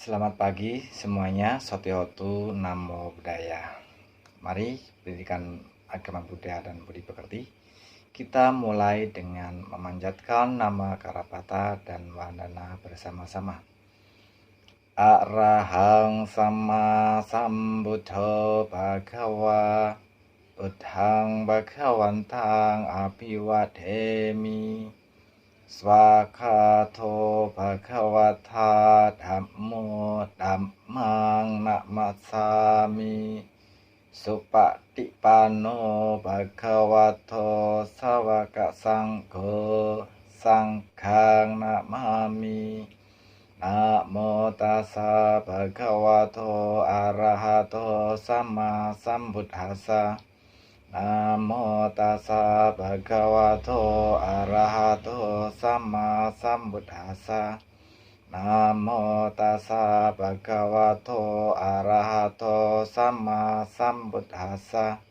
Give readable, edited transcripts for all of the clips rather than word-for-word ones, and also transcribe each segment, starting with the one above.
Selamat pagi semuanya, Sotiotu Namo Buddhaya. Mari pendidikan agama Buddha dan Budi Pekerti. Kita mulai dengan memanjatkan nama Karapata dan Wandana bersama-sama. Arahang Sama Sambuddho Bhagawa Buddhang Bhagawantang Abhiwademi Swakato Bhagavata Dhammo Dhammang Namasami Supatipanno Bhagavato Sawaka Sangho Sanghang Namami Namo tassa Bhagavato Arahato Sama Sambuddhassa Namo tassa Bhagavato Arahato Sama Sambuddhassa Namo tassa Bhagavato Arahato Sama Sambuddhassa.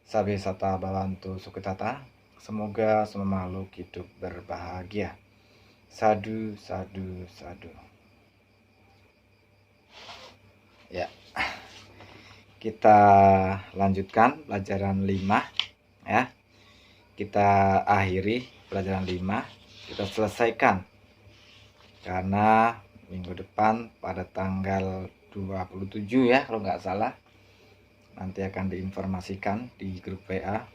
Sabe sata bhavantu sukhitata. Semoga semua makhluk hidup berbahagia. Sadu, sadu, sadu. Ya. Kita lanjutkan pelajaran 5 ya. Kita akhiri pelajaran 5, kita selesaikan. Karena minggu depan pada tanggal 27 ya kalau nggak salah, nanti akan diinformasikan di grup WA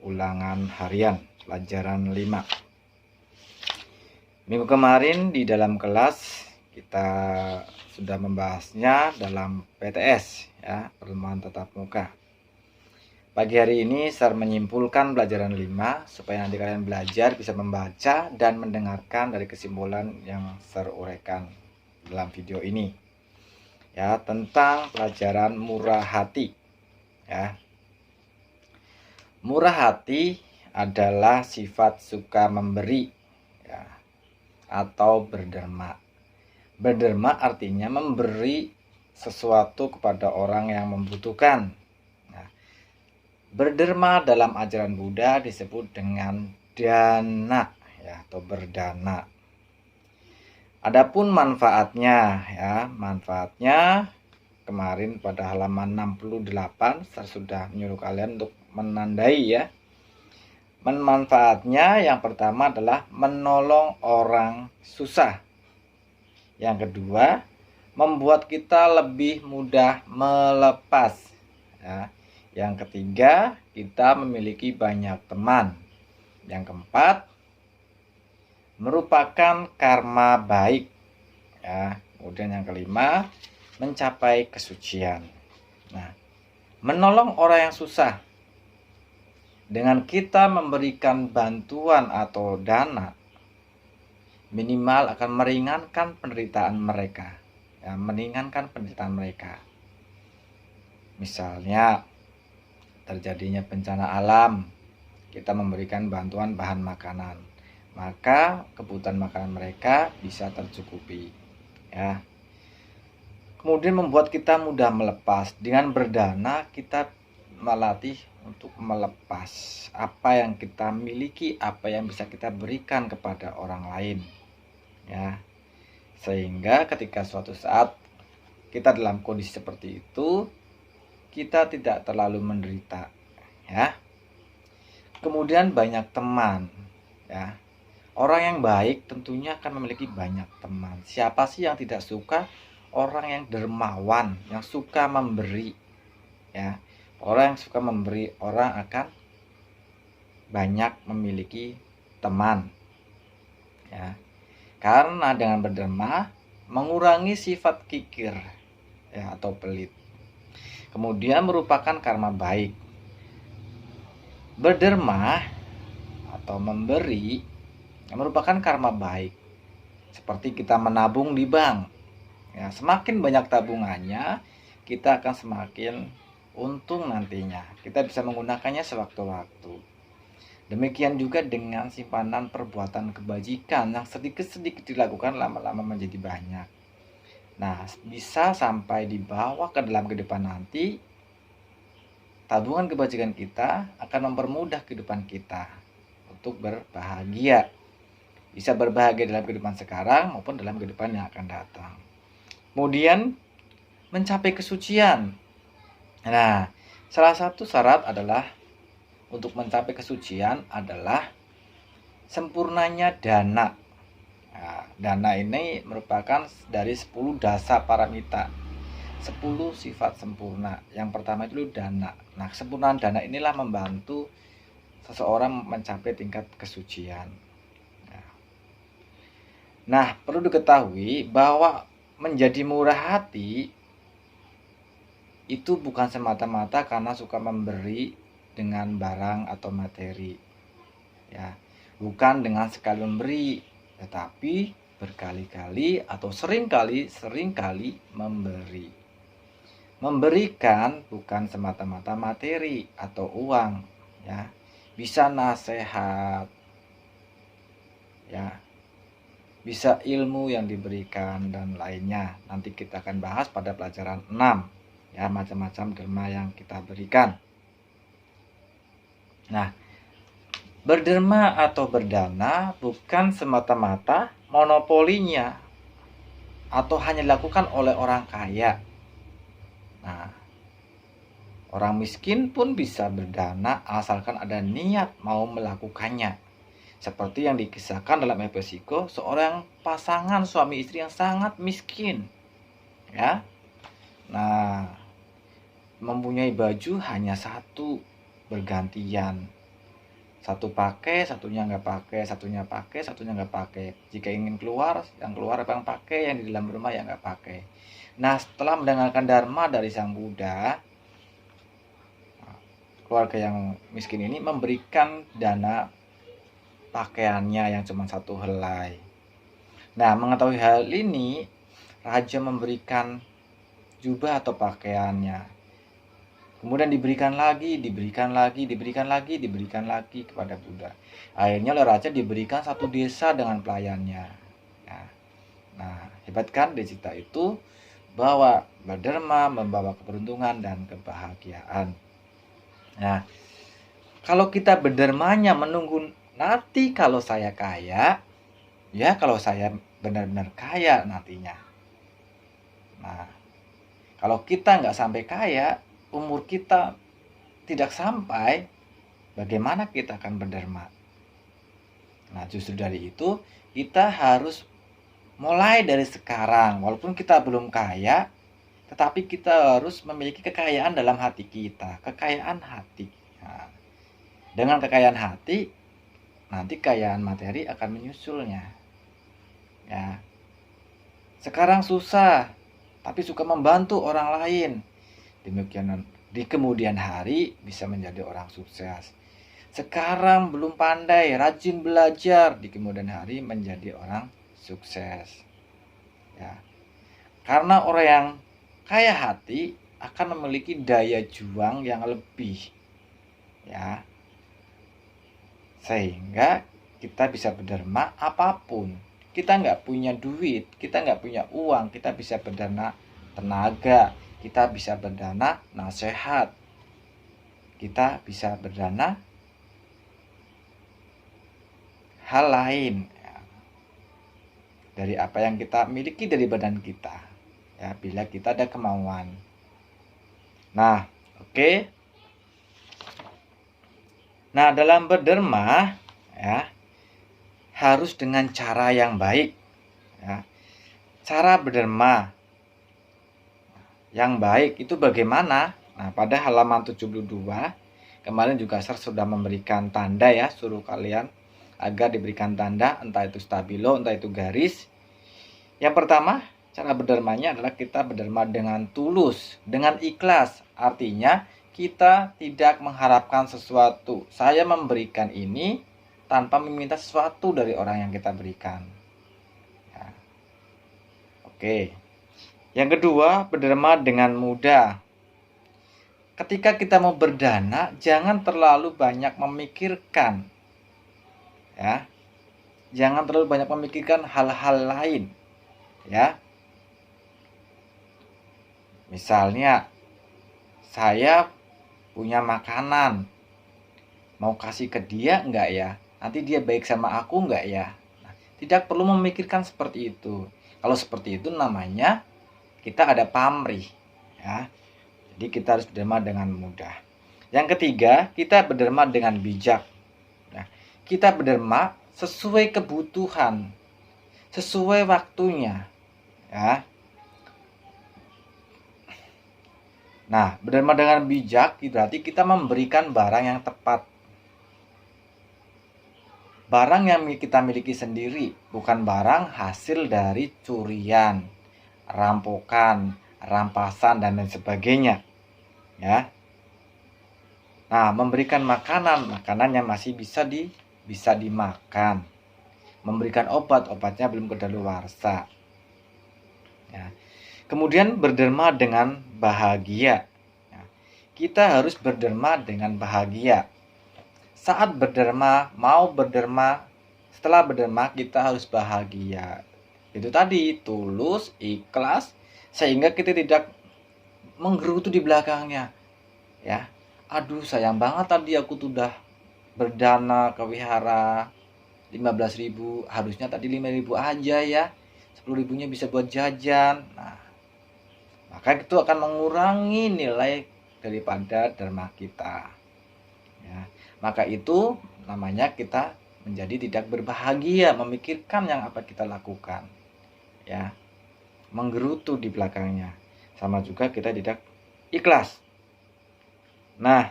ulangan harian pelajaran 5. Minggu kemarin di dalam kelas kita sudah membahasnya dalam PTS ya, pertemuan tatap muka. Pagi hari ini saya menyimpulkan pelajaran 5 supaya nanti kalian belajar bisa membaca dan mendengarkan dari kesimpulan yang saya uraikan dalam video ini. Ya, tentang pelajaran murah hati. Ya. Murah hati adalah sifat suka memberi ya, atau berderma. Berderma artinya memberi sesuatu kepada orang yang membutuhkan. Nah, berderma dalam ajaran Buddha disebut dengan dana ya, atau berdana. Adapun manfaatnya ya, manfaatnya kemarin pada halaman 68 saya sudah menyuruh kalian untuk menandai ya. Manfaatnya yang pertama adalah menolong orang susah. Yang kedua, membuat kita lebih mudah melepas. Ya. Yang ketiga, kita memiliki banyak teman. Yang keempat, merupakan karma baik. Ya. Kemudian yang kelima, mencapai kesucian. Nah, menolong orang yang susah. Dengan kita memberikan bantuan atau dana, minimal akan meringankan penderitaan mereka ya, misalnya terjadinya bencana alam, kita memberikan bantuan bahan makanan, maka kebutuhan makanan mereka bisa tercukupi ya. Kemudian membuat kita mudah melepas. Dengan berdana kita melatih untuk melepas apa yang kita miliki, apa yang bisa kita berikan kepada orang lain ya, sehingga ketika suatu saat kita dalam kondisi seperti itu, kita tidak terlalu menderita ya. Kemudian banyak teman ya. Orang yang baik tentunya akan memiliki banyak teman. Siapa sih yang tidak suka orang yang dermawan, yang suka memberi ya. Orang yang suka memberi, orang akan banyak memiliki teman ya. Karena dengan berderma mengurangi sifat kikir ya, atau pelit. Kemudian merupakan karma baik. Berderma atau memberi merupakan karma baik. Seperti kita menabung di bank. Ya, semakin banyak tabungannya, kita akan semakin untung nantinya. Kita bisa menggunakannya sewaktu-waktu. Demikian juga dengan simpanan perbuatan kebajikan yang sedikit-sedikit dilakukan lama-lama menjadi banyak. Nah, bisa sampai dibawa ke dalam kehidupan nanti. Tabungan kebajikan kita akan mempermudah kehidupan kita untuk berbahagia. Bisa berbahagia dalam kehidupan sekarang maupun dalam kehidupan yang akan datang. Kemudian mencapai kesucian. Nah, salah satu syarat adalah untuk mencapai kesucian adalah sempurnanya dana. Nah, dana ini merupakan dari 10 dasa paramita, 10 sifat sempurna. Yang pertama itu dana. Nah, kesempurnaan dana inilah membantu seseorang mencapai tingkat kesucian. Nah, perlu diketahui bahwa menjadi murah hati itu bukan semata-mata karena suka memberi dengan barang atau materi. Ya, bukan dengan sekali memberi, tetapi berkali-kali atau seringkali memberi. Memberikan bukan semata-mata materi atau uang, ya. Bisa nasihat, ya. Bisa ilmu yang diberikan dan lainnya. Nanti kita akan bahas pada pelajaran 6, ya, macam-macam derma yang kita berikan. Nah, berderma atau berdana bukan semata-mata monopolinya atau hanya dilakukan oleh orang kaya. Nah, orang miskin pun bisa berdana asalkan ada niat mau melakukannya. Seperti yang dikisahkan dalam Epesiko, seorang pasangan suami istri yang sangat miskin. Ya. Nah, mempunyai baju hanya satu, bergantian. Satu pakai, satunya nggak pakai, satunya pakai, satunya nggak pakai. Jika ingin keluar, yang keluar apa yang pakai, yang di dalam rumah yang nggak pakai. Nah, setelah mendengarkan dharma dari Sang Buddha, keluarga yang miskin ini memberikan dana pakaiannya yang cuma satu helai. Nah, mengetahui hal ini, raja memberikan jubah atau pakaiannya. Kemudian diberikan lagi kepada Buddha. Akhirnya oleh raja diberikan satu desa dengan pelayannya. Nah, hebat kan di cerita itu bahwa berderma membawa keberuntungan dan kebahagiaan. Nah, kalau kita berdermanya menunggu nanti kalau saya kaya, ya kalau saya benar-benar kaya nantinya. Nah, kalau kita nggak sampai kaya, umur kita tidak sampai, bagaimana kita akan berderma? Nah, justru dari itu kita harus mulai dari sekarang. Walaupun kita belum kaya, tetapi kita harus memiliki kekayaan dalam hati kita, kekayaan hati. Nah, dengan kekayaan hati, nanti kekayaan materi akan menyusulnya. Ya. Sekarang susah, tapi suka membantu orang lain. Demikian di kemudian hari bisa menjadi orang sukses. Sekarang belum pandai, rajin belajar, di kemudian hari menjadi orang sukses. Ya. Karena orang yang kaya hati akan memiliki daya juang yang lebih. Ya. Sehingga kita bisa berderma apapun. Kita nggak punya duit, kita nggak punya uang, kita bisa berdana tenaga, kita bisa berdana nasihat, kita bisa berdana hal lain dari apa yang kita miliki dari badan kita, ya, bila kita ada kemauan. Nah, oke. Nah, dalam berderma, ya, harus dengan cara yang baik. Ya. Cara berderma yang baik itu bagaimana? Nah, pada halaman 72, kemarin juga saya sudah memberikan tanda, ya, suruh kalian agar diberikan tanda, entah itu stabilo, entah itu garis. Yang pertama, cara berdermanya adalah kita berderma dengan tulus, dengan ikhlas. Artinya, kita tidak mengharapkan sesuatu. Saya memberikan ini tanpa meminta sesuatu dari orang yang kita berikan. Ya. Oke. Yang kedua, berderma dengan mudah. Ketika kita mau berdana, jangan terlalu banyak memikirkan. Ya. Jangan terlalu banyak memikirkan hal-hal lain. Ya. Misalnya, saya punya makanan. Mau kasih ke dia enggak ya? Nanti dia baik sama aku enggak ya? Nah, tidak perlu memikirkan seperti itu. Kalau seperti itu namanya kita ada pamrih, ya. Jadi kita harus berderma dengan mudah. Yang ketiga, kita berderma dengan bijak. Nah, kita berderma sesuai kebutuhan, sesuai waktunya, ya. Nah, berderma dengan bijak berarti kita memberikan barang yang tepat. Barang yang kita miliki sendiri, bukan barang hasil dari curian, rampokan, rampasan, dan lain sebagainya. Ya. Nah, memberikan makanan yang masih bisa dimakan. Memberikan obatnya belum kedaluarsa. Ya. Kemudian berderma dengan bahagia. Ya. Kita harus berderma dengan bahagia. Saat berderma, setelah berderma kita harus bahagia. Itu tadi, tulus, ikhlas, sehingga kita tidak menggerutu di belakangnya. Ya, aduh sayang banget tadi aku tuh udah berdana ke wihara 15.000, harusnya tadi 5.000 aja ya. 10.000-nya bisa buat jajan. Nah, maka itu akan mengurangi nilai daripada dharma kita. Ya, maka itu namanya kita menjadi tidak berbahagia, memikirkan yang apa kita lakukan. Ya, menggerutu di belakangnya. Sama juga kita tidak ikhlas. Nah,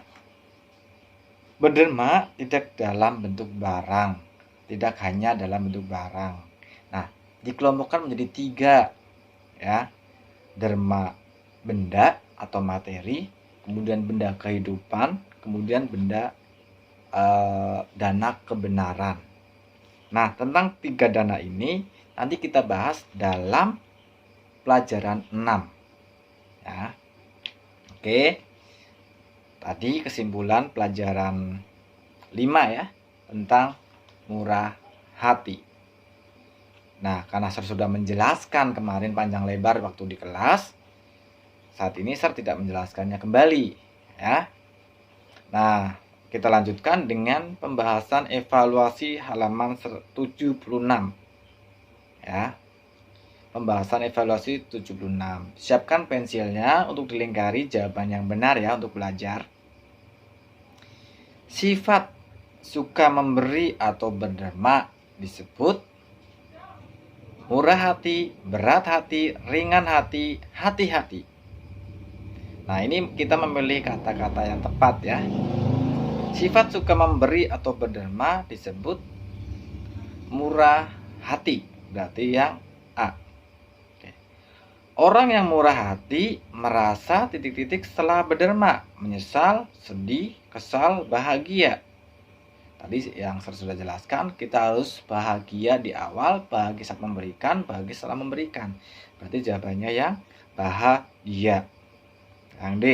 berderma tidak dalam bentuk barang, tidak hanya dalam bentuk barang. Nah, dikelompokkan menjadi 3, ya. Derma benda atau materi, kemudian benda kehidupan, kemudian benda dana kebenaran. Nah, tentang 3 dana ini nanti kita bahas dalam pelajaran 6. Ya. Oke. Tadi kesimpulan pelajaran 5 ya, tentang murah hati. Nah, karena Sir sudah menjelaskan kemarin panjang lebar waktu di kelas, saat ini Sir tidak menjelaskannya kembali, ya. Nah, kita lanjutkan dengan pembahasan evaluasi halaman 76. Ya. Pembahasan evaluasi 76. Siapkan pensilnya untuk dilingkari jawaban yang benar ya untuk belajar. Sifat suka memberi atau berderma disebut murah hati, berat hati, ringan hati, hati-hati. Nah, ini kita memilih kata-kata yang tepat ya. Sifat suka memberi atau berderma disebut murah hati. Berarti yang A. Oke. Orang yang murah hati merasa titik-titik setelah berderma, menyesal, sedih, kesal, bahagia. Tadi yang saya sudah jelaskan, kita harus bahagia di awal, bahagia saat memberikan, bahagia setelah memberikan. Berarti jawabannya yang bahagia. Yang D.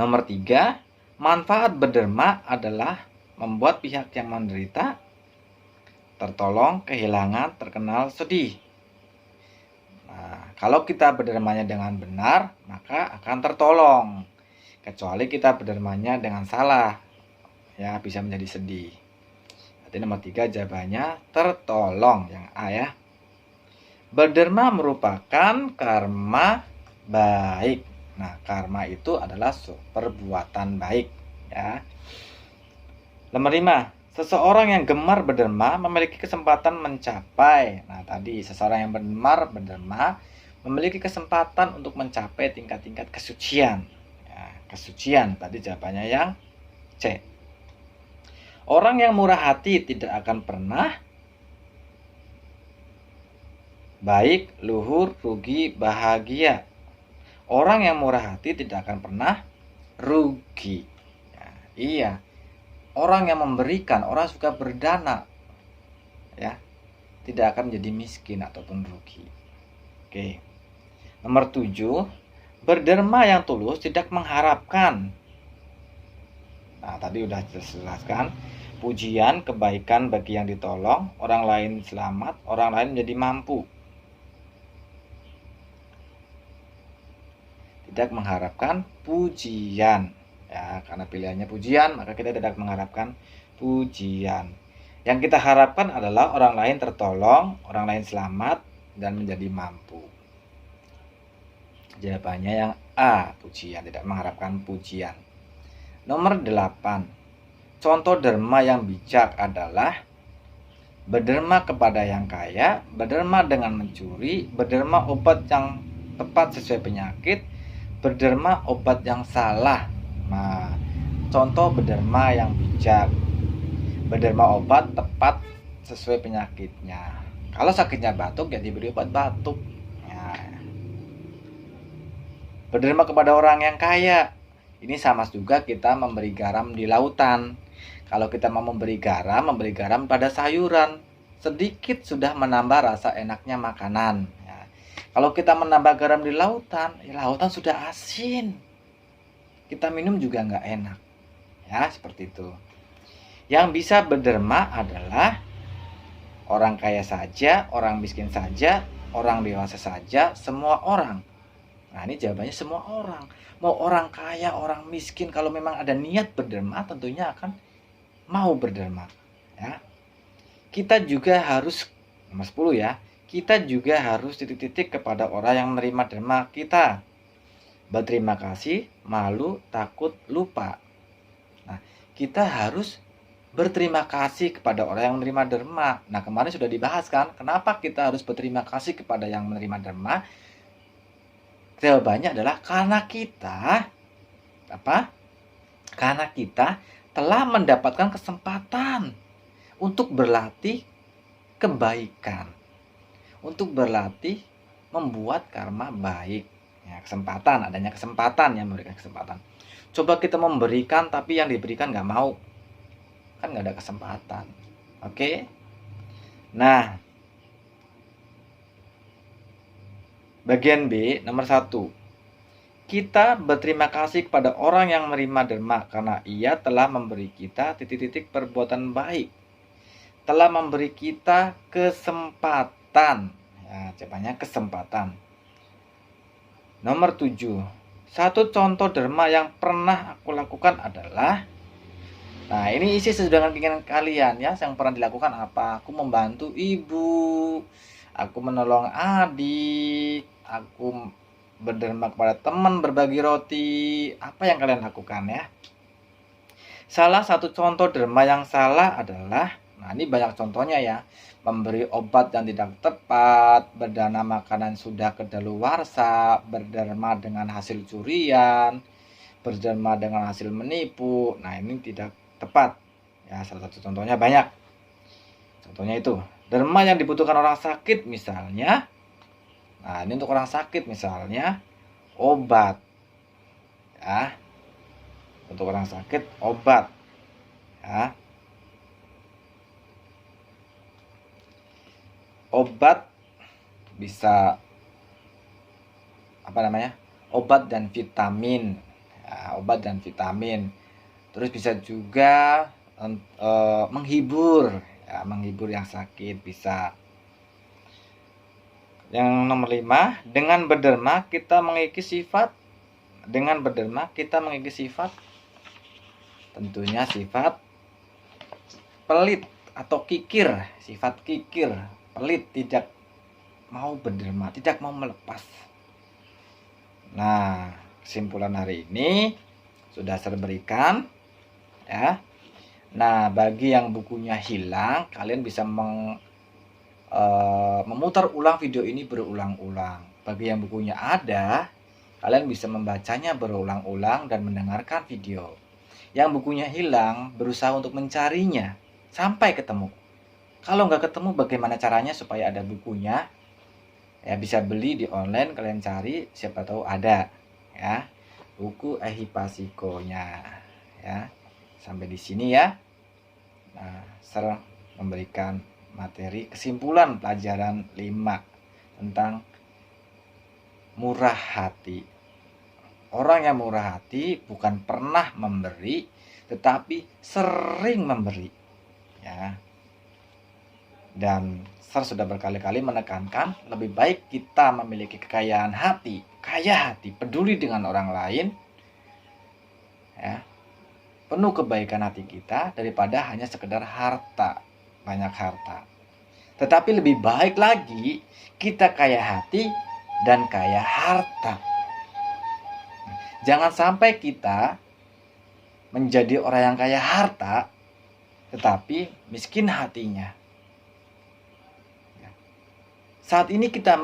Nomor 3, manfaat berderma adalah membuat pihak yang menderita tertolong, kehilangan, terkenal, sedih. Nah, kalau kita berdermanya dengan benar, maka akan tertolong. Kecuali kita berdermanya dengan salah, ya bisa menjadi sedih. Berarti nomor 3 jawabannya tertolong, yang A ya. Berderma merupakan karma baik. Nah, karma itu adalah perbuatan baik, ya. Nomor 5, seseorang yang gemar berderma memiliki kesempatan mencapai. Nah, tadi seseorang yang gemar berderma memiliki kesempatan untuk mencapai tingkat-tingkat kesucian. Ya, kesucian tadi jawabannya yang C. Orang yang murah hati tidak akan pernah baik, luhur, rugi, bahagia. Orang yang murah hati tidak akan pernah rugi. Ya, iya. Orang yang memberikan, orang suka berdana, ya, tidak akan menjadi miskin ataupun rugi. Oke. Nomor 7, berderma yang tulus tidak mengharapkan. Nah, tadi udah jelaskan. Pujian, kebaikan bagi yang ditolong, orang lain selamat, orang lain menjadi mampu. Tidak mengharapkan pujian. Ya, karena pilihannya pujian, maka kita tidak mengharapkan pujian. Yang kita harapkan adalah orang lain tertolong, orang lain selamat, dan menjadi mampu. Jawabannya yang A, pujian, tidak mengharapkan pujian. Nomor 8. Contoh derma yang bijak adalah berderma kepada yang kaya, berderma dengan mencuri, berderma obat yang tepat sesuai penyakit, berderma obat yang salah. Nah, contoh berderma yang bijak. Berderma obat tepat sesuai penyakitnya. Kalau sakitnya batuk, ya diberi obat batuk. Ya. Berderma kepada orang yang kaya. Ini sama juga kita memberi garam di lautan. Kalau kita mau memberi garam pada sayuran. Sedikit sudah menambah rasa enaknya makanan. Ya. Kalau kita menambah garam di lautan, ya lautan sudah asin. Kita minum juga nggak enak. Ya, seperti itu. Yang bisa berderma adalah orang kaya saja, orang miskin saja, orang dewasa saja, semua orang. Nah, ini jawabannya semua orang. Mau orang kaya, orang miskin, kalau memang ada niat berderma, tentunya akan mau berderma. Ya. Kita juga harus, nomor 10 ya, kita juga harus titik-titik kepada orang yang menerima derma kita. Berterima kasih, malu, takut, lupa. Nah, kita harus berterima kasih kepada orang yang menerima derma. Nah, kemarin sudah dibahas kan, kenapa kita harus berterima kasih kepada yang menerima derma? Jawabannya adalah karena kita Karena kita telah mendapatkan kesempatan untuk berlatih kebaikan, untuk berlatih membuat karma baik. Ya, adanya kesempatan yang memberikan kesempatan. Coba kita memberikan tapi yang diberikan nggak mau, kan nggak ada kesempatan. Oke. Nah, bagian B nomor 1. Kita berterima kasih kepada orang yang menerima derma karena ia telah memberi kita titik-titik perbuatan baik, telah memberi kita kesempatan. Ya, jawabannya kesempatan. Nomor 7. Satu contoh derma yang pernah aku lakukan adalah, nah ini isi sesuai dengan keinginan kalian ya. Yang pernah dilakukan apa? Aku membantu ibu, aku menolong adik, aku berderma kepada teman, berbagi roti. Apa yang kalian lakukan ya? Salah satu contoh derma yang salah adalah, nah ini banyak contohnya ya, memberi obat yang tidak tepat, berdana makanan sudah kedaluarsa, berderma dengan hasil curian, berderma dengan hasil menipu. Nah ini tidak tepat ya. Salah satu contohnya banyak. Contohnya itu derma yang dibutuhkan orang sakit misalnya. Nah ini untuk orang sakit misalnya obat ya. Untuk orang sakit obat ya. Obat bisa obat dan vitamin ya, obat dan vitamin. Terus bisa juga menghibur ya, menghibur yang sakit bisa. Yang nomor 5, dengan berderma kita memiliki sifat tentunya sifat pelit atau kikir, sifat kikir, pelit, tidak mau berderma, tidak mau melepas. Nah, kesimpulan hari ini sudah saya berikan ya. Nah, bagi yang bukunya hilang, kalian bisa memutar ulang video ini berulang-ulang. Bagi yang bukunya ada, kalian bisa membacanya berulang-ulang dan mendengarkan video. Yang bukunya hilang, berusaha untuk mencarinya sampai ketemu. Kalau nggak ketemu, bagaimana caranya supaya ada bukunya? Ya bisa beli di online, kalian cari, siapa tahu ada ya buku Ehipasikonya ya. Sampai di sini ya. Nah, saya memberikan materi kesimpulan pelajaran 5 tentang murah hati. Orang yang murah hati bukan pernah memberi, tetapi sering memberi ya. Dan saya sudah berkali-kali menekankan, lebih baik kita memiliki kekayaan hati, kaya hati, peduli dengan orang lain ya, penuh kebaikan hati kita, daripada hanya sekedar harta, banyak harta. Tetapi lebih baik lagi kita kaya hati dan kaya harta Jangan sampai kita menjadi orang yang kaya harta tetapi miskin hatinya. Saat ini kita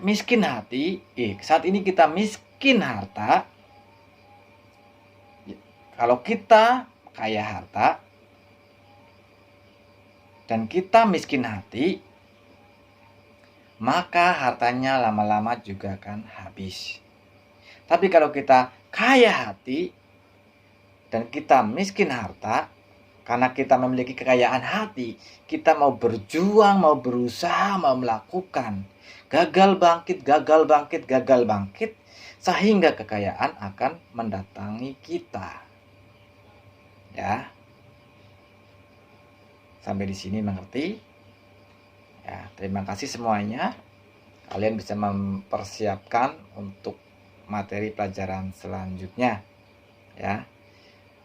miskin hati, saat ini kita miskin harta. Kalau kita kaya harta dan kita miskin hati, maka hartanya lama-lama juga akan habis. Tapi kalau kita kaya hati dan kita miskin harta, karena kita memiliki kekayaan hati, kita mau berjuang, mau berusaha, mau melakukan. Gagal bangkit, sehingga kekayaan akan mendatangi kita. Ya. Sampai di sini mengerti? Ya, terima kasih semuanya. Kalian bisa mempersiapkan untuk materi pelajaran selanjutnya. Ya.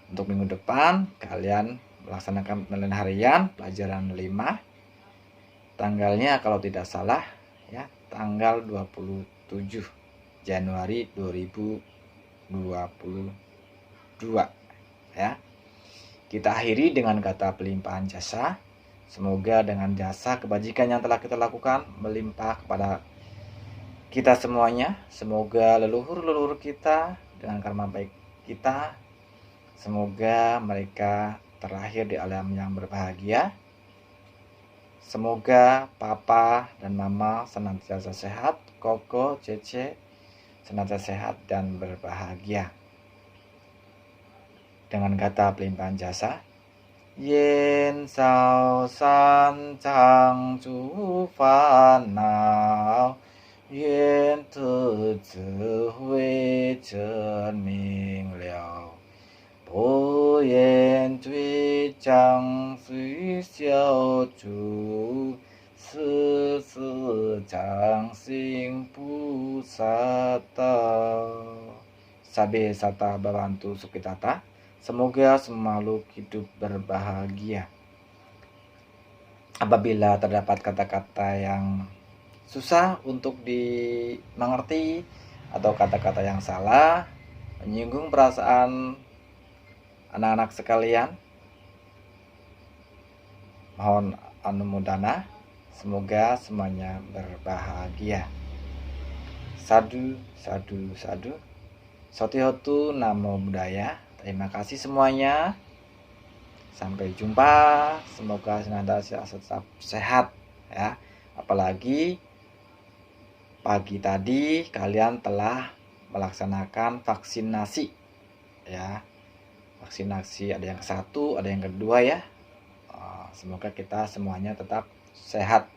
Untuk minggu depan kalian melaksanakan penilaian harian pelajaran 5. Tanggalnya kalau tidak salah ya, tanggal 27 Januari 2022 ya. Kita akhiri dengan kata pelimpahan jasa. Semoga dengan jasa kebajikan yang telah kita lakukan melimpah kepada kita semuanya. Semoga leluhur-leluhur kita dengan karma baik kita, semoga mereka terlahir di alam yang berbahagia. Semoga papa dan mama senantiasa sehat, koko, cece senantiasa sehat dan berbahagia. Dengan kata pelimpahan jasa, yen sao san chang chu fan nao, yen te zi hui chen ming liao, 不言追将随小主，此次将心菩萨道。Sabe sata babantu sukitata. Semoga semua makhluk hidup berbahagia. Apabila terdapat kata-kata yang susah untuk dimengerti atau kata-kata yang salah, menyinggung perasaan anak-anak sekalian, mohon anumodana. Semoga semuanya berbahagia. Sadu, sadu, sadu. Sotihotu Namo Buddhaya. Terima kasih semuanya. Sampai jumpa. Semoga senantiasa tetap sehat ya. Apalagi pagi tadi kalian telah melaksanakan vaksinasi ya. Vaksinasi ada yang ke-1, ada yang kedua ya. Semoga kita semuanya tetap sehat